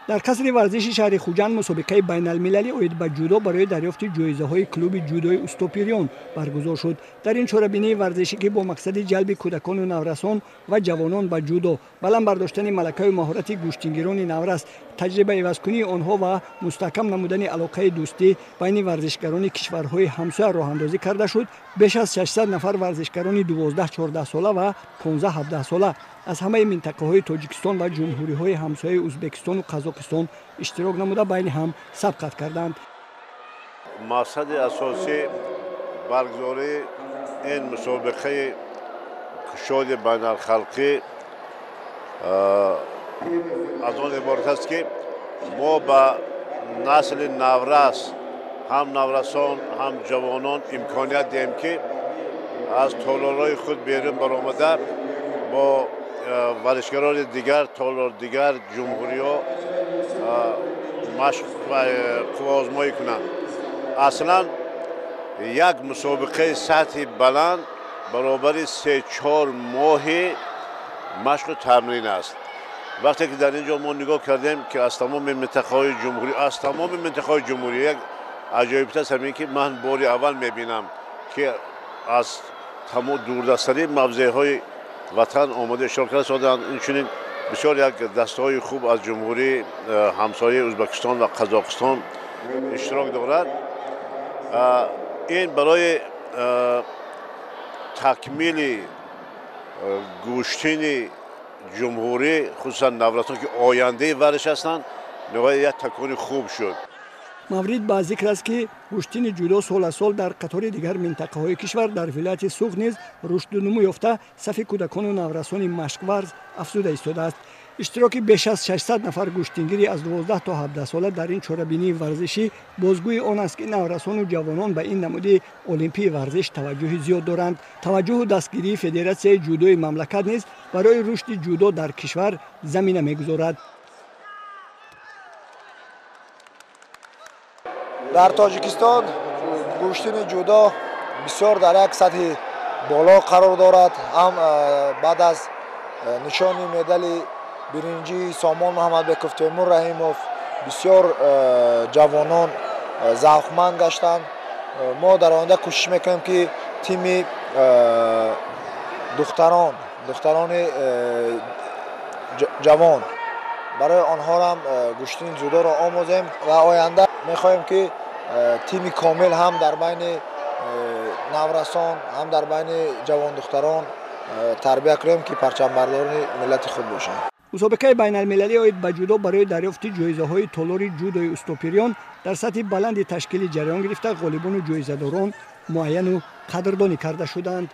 در قصر ورزش شهر خوجند مسابقه بین المللی اوید به جودو برای دریافت جایزه های کلوب جودوی استوپیریون برگزار شد. در این چهاربینی ورزشی که با مقصد جلب کودکان و نورسان و جوانان به جودو، بلند برداشتن ملکه و مهارت گوشتگیران نورس، تجربه عوض‌کنی آنها و مستحکم نمودن علاقه دوستی بین ورزشکاران کشورهای همسایه راه اندازی کرده شد. بیش از 600 نفر ورزشکاران 12-14 ساله و 15-17 ساله از همه منطقه های تاجیکستان و جمهوری های همسایه ازبکستان و قزاقستان اشتراک نموده بین هم سبقت کردند. مقصد اساسی برگزاری این مسابقه کشاد بین الخلقی از آن عبارت است که ما به نسل نورس، هم نورسان هم جوانان امکانیت دهیم که از تالارهای خود بیرون برآمده با ورزشکاران دیگر، تالار دیگر، جمهوری ها مشق و آزمایی کنند. اصلا یک مسابقه سطح بلند برابر 3-4 ماه مشق و تمرین است. وقتی که در اینجا ما نگاه کردیم که از تمام منطقه‌های جمهوری یک عجایبیت است همین که من بار اول میبینم که از تمام دوردست‌ترین موضع‌های وطن آماده اشتراک کردند. اینچنین بسیار یک دسته‌های خوب از جمهوری همسایه ازبکستان و قزاقستان اشتراک دارد. این برای تکمیل گوشتین جمهوری خصوصا نورسان که آینده ورزش هستند نوعی یک تکون خوب شد. مورد با ذکر است که گوشتین جودو سال از سال در قطار دیگر منطقه های کشور در ولایت سوغد نیز رشد و نمو یافته صف کودکان و نورسان مشق‌ورز افزوده ایستاده است. اشتراک بیش از 600 نفر گوشتگیری از 12 تا 17 ساله در این چهاربینی ورزشی بازگوی آن است که نورسان و جوانان به این نمود المپی ورزش توجه زیاد دارند. توجه و دستگیری فدراسیون جودوی مملکت نیز برای رشد جودو در کشور زمینه می‌گذارد. در تاجیکستان گوشتین جودو بسیار در یک سطح بالا قرار دارد. هم بعد از نشانی مدال برنجی سامان محمد بکوف تیمور رحیموف بسیار جوانان ذوقمند گشتند. ما در آینده کوشش میکنیم که تیم دختران جوان برای آنها هم گوشتین جودو را آموزیم و آینده میخواهیم که تیم کامل هم در بین نورسان هم در بین جوان دختران تربیت کنیم که پرچم بردار ملت خود باشند. مسابقه بین المللی اوید به جودو برای دریافت جایزه های تالار جودوی استوپیریون در سطح بلند تشکیل جریان گرفته غالبان و جایزه داران معین و قدردانی کرده شدند.